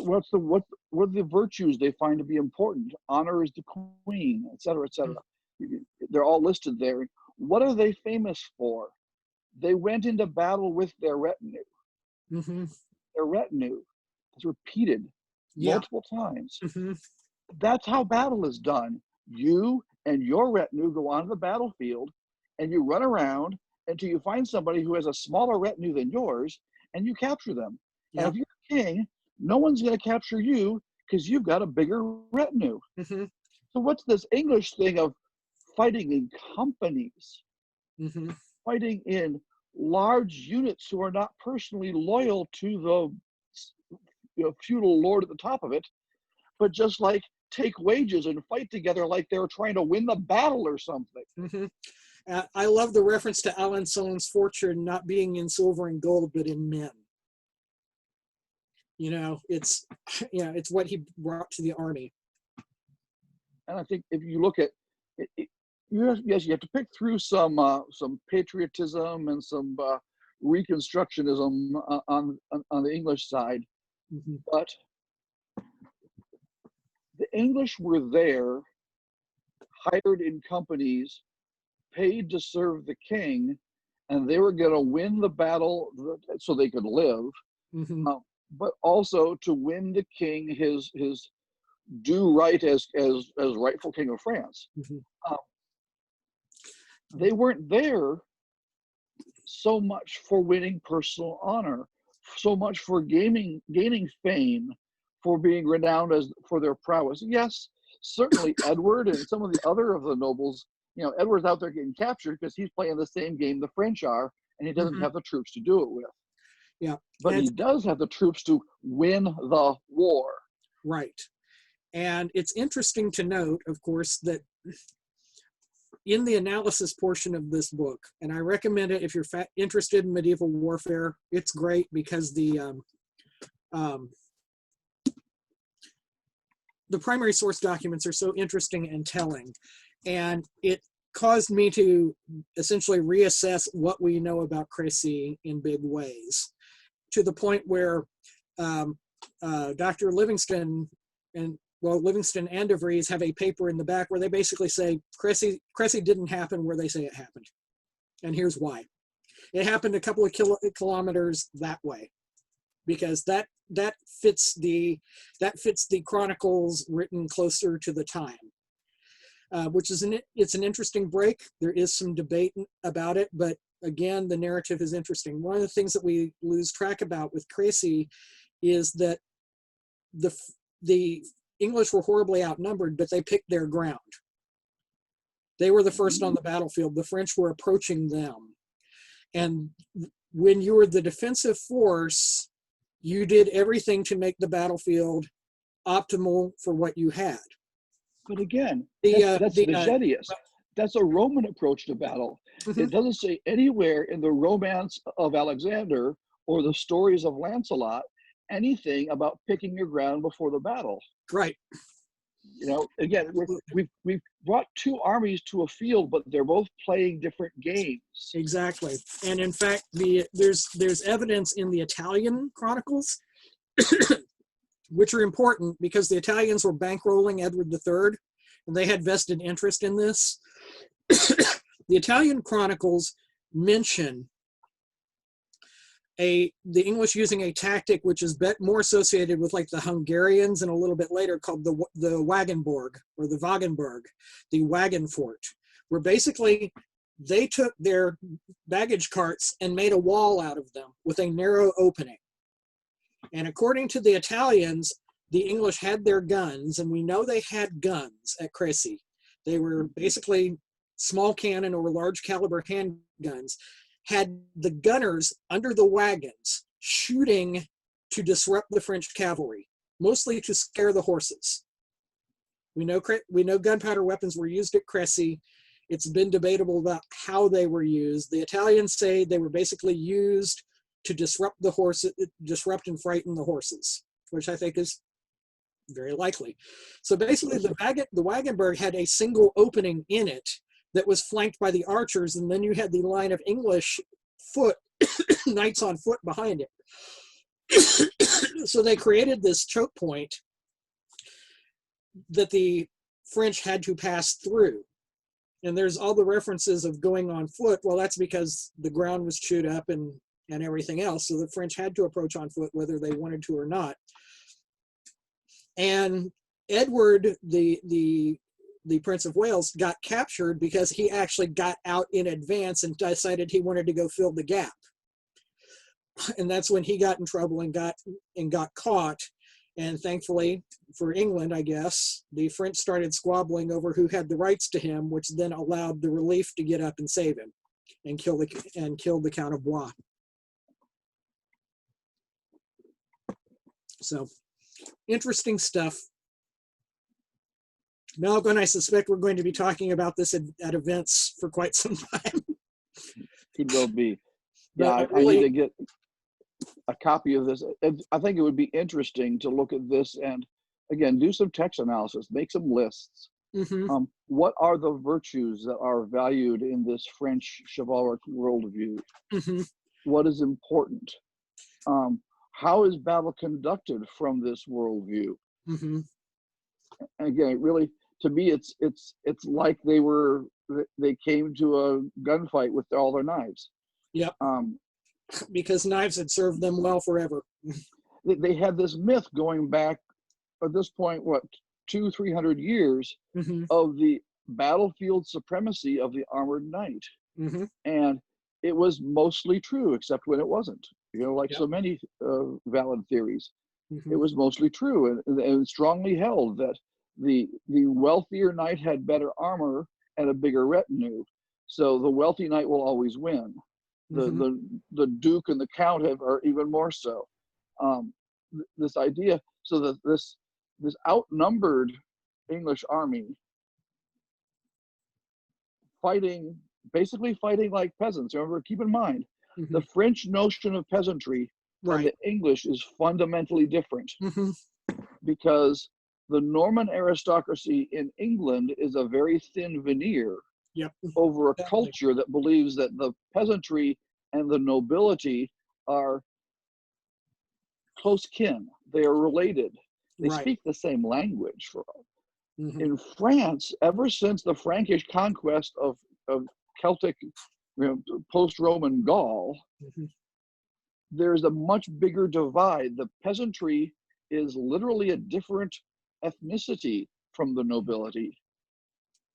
what are the virtues they find to be important? Honor is the queen, et cetera, et cetera. They're all listed there. What are they famous for? They went into battle with their retinue. Mm-hmm. Their retinue is repeated multiple times. Mm-hmm. That's how battle is done. You and your retinue go onto the battlefield and you run around until you find somebody who has a smaller retinue than yours and you capture them. Yep. And if you're king, no one's going to capture you because you've got a bigger retinue. Mm-hmm. So what's this English thing of fighting in companies, Mm-hmm. fighting in large units who are not personally loyal to the feudal lord at the top of it, but just like take wages and fight together like they were trying to win the battle or something. Mm-hmm. I love the reference to Alençon's fortune not being in silver and gold, but in men. You know, it's what he brought to the army. And I think if you look at it, you have to pick through some patriotism and some reconstructionism on the English side, Mm-hmm. but the English were there, hired in companies, paid to serve the king, and they were going to win the battle so they could live, Mm-hmm. but also to win the king his due right as rightful king of France. Mm-hmm. They weren't there so much for winning personal honor, so much for gaining fame, for being renowned as for their prowess. Yes, certainly Edward and some of the other of the nobles. You know, Edward's out there getting captured because he's playing the same game the French are, and he doesn't Mm-hmm. have the troops to do it with. Yeah, but he does have the troops to win the war. Right. And it's interesting to note, of course, that in the analysis portion of this book, and I recommend it if you're interested in medieval warfare, it's great because the primary source documents are so interesting and telling. And it caused me to essentially reassess what we know about Crecy in big ways, to the point where Dr. Livingston and De Vries have a paper in the back where they basically say Crecy didn't happen where they say it happened. And here's why. It happened a couple of kilometers that way, because that fits the chronicles written closer to the time, which is it's an interesting break. There is some debate about it, but again, the narrative is interesting. One of the things that we lose track about with Crecy is that the English were horribly outnumbered, but they picked their ground. They were the first on the battlefield. The French were approaching them. And when you were the defensive force, you did everything to make the battlefield optimal for what you had. But again, that's Vigetius. That's a Roman approach to battle. Mm-hmm. It doesn't say anywhere in the romance of Alexander or the stories of Lancelot anything about picking your ground before the battle. Right. You know, again, we've brought two armies to a field, but they're both playing different games. Exactly. And in fact, there's evidence in the Italian chronicles, which are important because the Italians were bankrolling Edward III, and they had vested interest in this. The Italian chronicles mention the English using a tactic which is more associated with like the Hungarians and a little bit later called the Wagenburg or the Wagenburg, the wagon fort, where basically they took their baggage carts and made a wall out of them with a narrow opening. And according to the Italians, the English had their guns, and we know they had guns at Crecy. They were basically small cannon or large caliber handguns, had the gunners under the wagons shooting to disrupt the French cavalry, mostly to scare the horses. We know gunpowder weapons were used at Crecy. It's been debatable about how they were used. The Italians say they were basically used to disrupt and frighten the horses, which I think is very likely. So basically the Wagenburg had a single opening in it that was flanked by the archers, and then you had the line of English knights on foot behind it. So they created this choke point that the French had to pass through. And there's all the references of going on foot. Well, that's because the ground was chewed up and everything else. So the French had to approach on foot whether they wanted to or not. And Edward, the Prince of Wales, got captured because he actually got out in advance and decided he wanted to go fill the gap. And that's when he got in trouble and got caught. And thankfully for England, I guess, the French started squabbling over who had the rights to him, which then allowed the relief to get up and save him and kill the Count of Blois. So interesting stuff. Malcolm, I suspect we're going to be talking about this at events for quite some time. Could well be. Yeah, I need to get a copy of this. I think it would be interesting to look at this and, again, do some text analysis, make some lists. Mm-hmm. What are the virtues that are valued in this French chivalric worldview? Mm-hmm. What is important? How is battle conducted from this worldview? Mm-hmm. Again, really, to me, it's like they came to a gunfight with all their knives. Yep. Because knives had served them well forever. They had this myth going back at this point, 200-300 years, mm-hmm. of the battlefield supremacy of the armored knight. Mm-hmm. And it was mostly true, except when it wasn't. Like yep. so many valid theories. Mm-hmm. It was mostly true and strongly held that the wealthier knight had better armor and a bigger retinue. So the wealthy knight will always win. Mm-hmm. The Duke and the Count are even more so. This idea, so that this outnumbered English army basically fighting like peasants. Remember, keep in mind, mm-hmm. the French notion of peasantry right. and the English is fundamentally different. Mm-hmm. Because the Norman aristocracy in England is a very thin veneer yep. over a Definitely. culture that believes that the peasantry and the nobility are close kin. They are related. They right. speak the same language. Mm-hmm. In France, ever since the Frankish conquest of Celtic, post-Roman Gaul, mm-hmm. there's a much bigger divide. The peasantry is literally a different ethnicity from the nobility,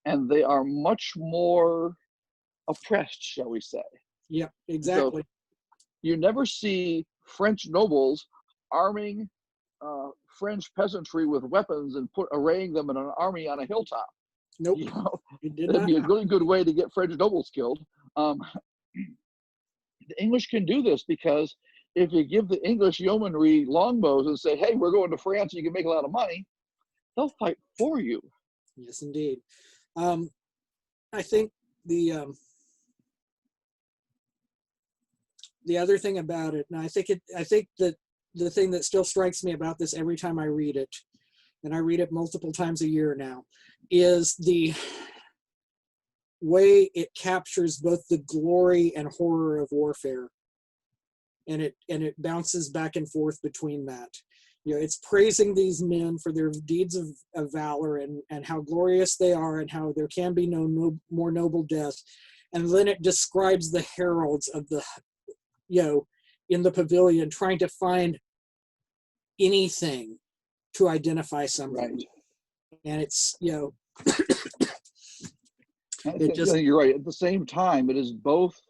and they are much more oppressed, shall we say. Yeah, exactly. So you never see French nobles arming French peasantry with weapons and arraying them in an army on a hilltop. Nope. That'd be a really good way to get French nobles killed. The English can do this because if you give the English yeomanry longbows and say, hey, we're going to France, you can make a lot of money, they'll fight for you. Yes, indeed. I think the other thing about it, and I think that the thing that still strikes me about this every time I read it, and I read it multiple times a year now, is the way it captures both the glory and horror of warfare. And it bounces back and forth between that. It's praising these men for their deeds of valor and how glorious they are and how there can be no more noble death. And then it describes the heralds of the, in the pavilion trying to find anything to identify somebody. Right. And it's, I think you're right. At the same time, it is both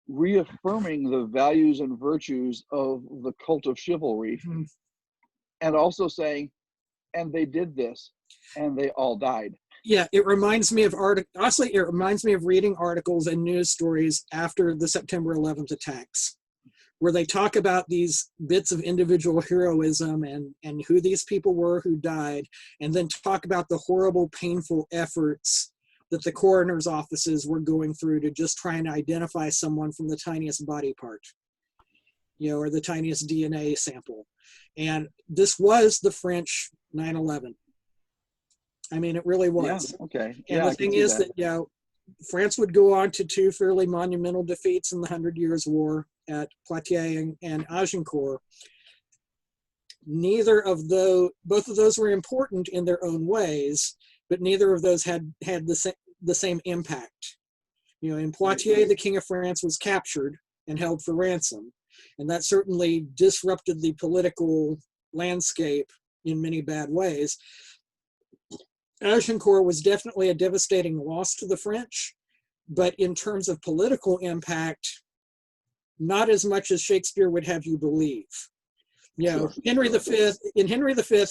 reaffirming the values and virtues of the cult of chivalry, and also saying, and they did this, and they all died. Yeah, it reminds me of honestly, it reminds me of reading articles and news stories after the September 11th attacks, where they talk about these bits of individual heroism and who these people were who died, and then talk about the horrible, painful efforts that the coroner's offices were going through to just try and identify someone from the tiniest body part, or the tiniest DNA sample. And this was the French 9/11. I mean, it really was. Yeah, okay. And the thing is that, France would go on to two fairly monumental defeats in the 100 Years' War at Poitiers and Agincourt. Both of those were important in their own ways, but neither of those had the same impact. In Poitiers, the King of France was captured and held for ransom, and that certainly disrupted the political landscape in many bad ways. Agincourt was definitely a devastating loss to the French, but in terms of political impact, not as much as Shakespeare would have you believe. Henry V,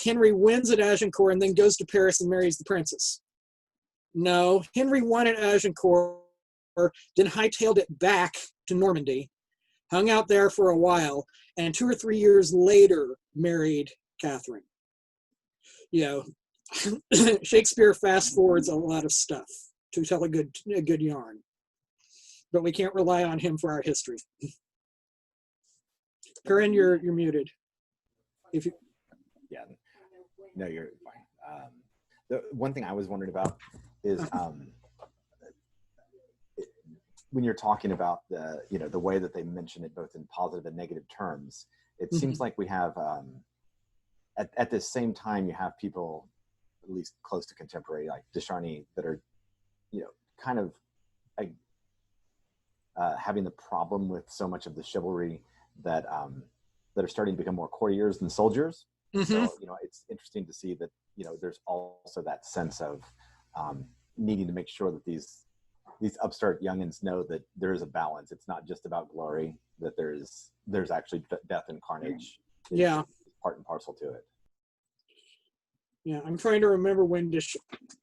Henry wins at Agincourt and then goes to Paris and marries the princess. No, Henry won at Agincourt, then hightailed it back to Normandy, hung out there for a while, and 2 or 3 years later married Catherine. Shakespeare fast forwards a lot of stuff to tell a good yarn, but we can't rely on him for our history. Perrin, you're muted. If you, yeah, no, you're fine. The one thing I was wondering about is when you're talking about the way that they mention it both in positive and negative terms, it seems like we have at the same time you have people at least close to contemporary like de Charny that are kind of like having the problem with so much of the chivalry that are starting to become more courtiers than soldiers. So it's interesting to see that there's also that sense of needing to make sure that these upstart youngins know that there is a balance. It's not just about glory, that there's actually death and carnage. Yeah, part and parcel to it. Yeah, I'm trying to remember when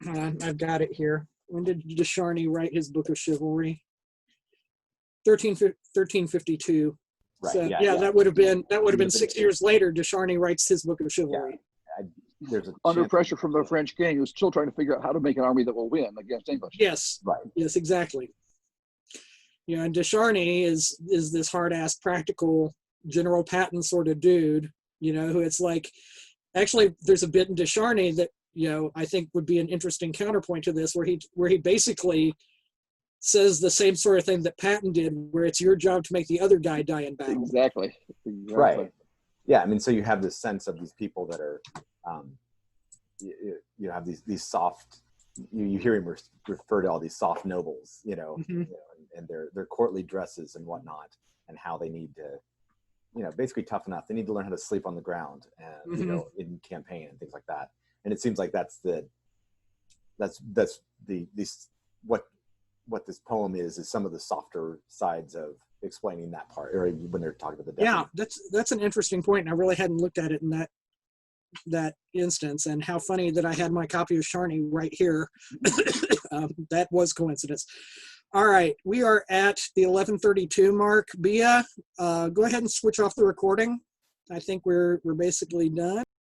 I've got it here. When did de Charny write his book of chivalry? 1352. Right. So, that would have been 6 years later. De Charny writes his book of chivalry. Yeah. There's under pressure from the French king, who's still trying to figure out how to make an army that will win against English. Yes. Right. Yes, exactly. And de Charny is this hard-ass, practical General Patton sort of dude. Who it's like. Actually, there's a bit in de Charny that I think would be an interesting counterpoint to this, where he basically says the same sort of thing that Patton did, where it's your job to make the other guy die in battle. Exactly. Right. Yeah, I mean, so you have this sense of these people that are, you have these soft. You hear him refer to all these soft nobles, and their courtly dresses and whatnot, and how they need to. Basically tough enough. They need to learn how to sleep on the ground and, in campaign and things like that. And it seems like that's what this poem is some of the softer sides of explaining that part, or when they're talking about the death. Yeah, that's an interesting point. And I really hadn't looked at it in that instance, and how funny that I had my copy of Charny right here. That was coincidence. All right, we are at the 11:32 mark. Bia, go ahead and switch off the recording. I think we're basically done.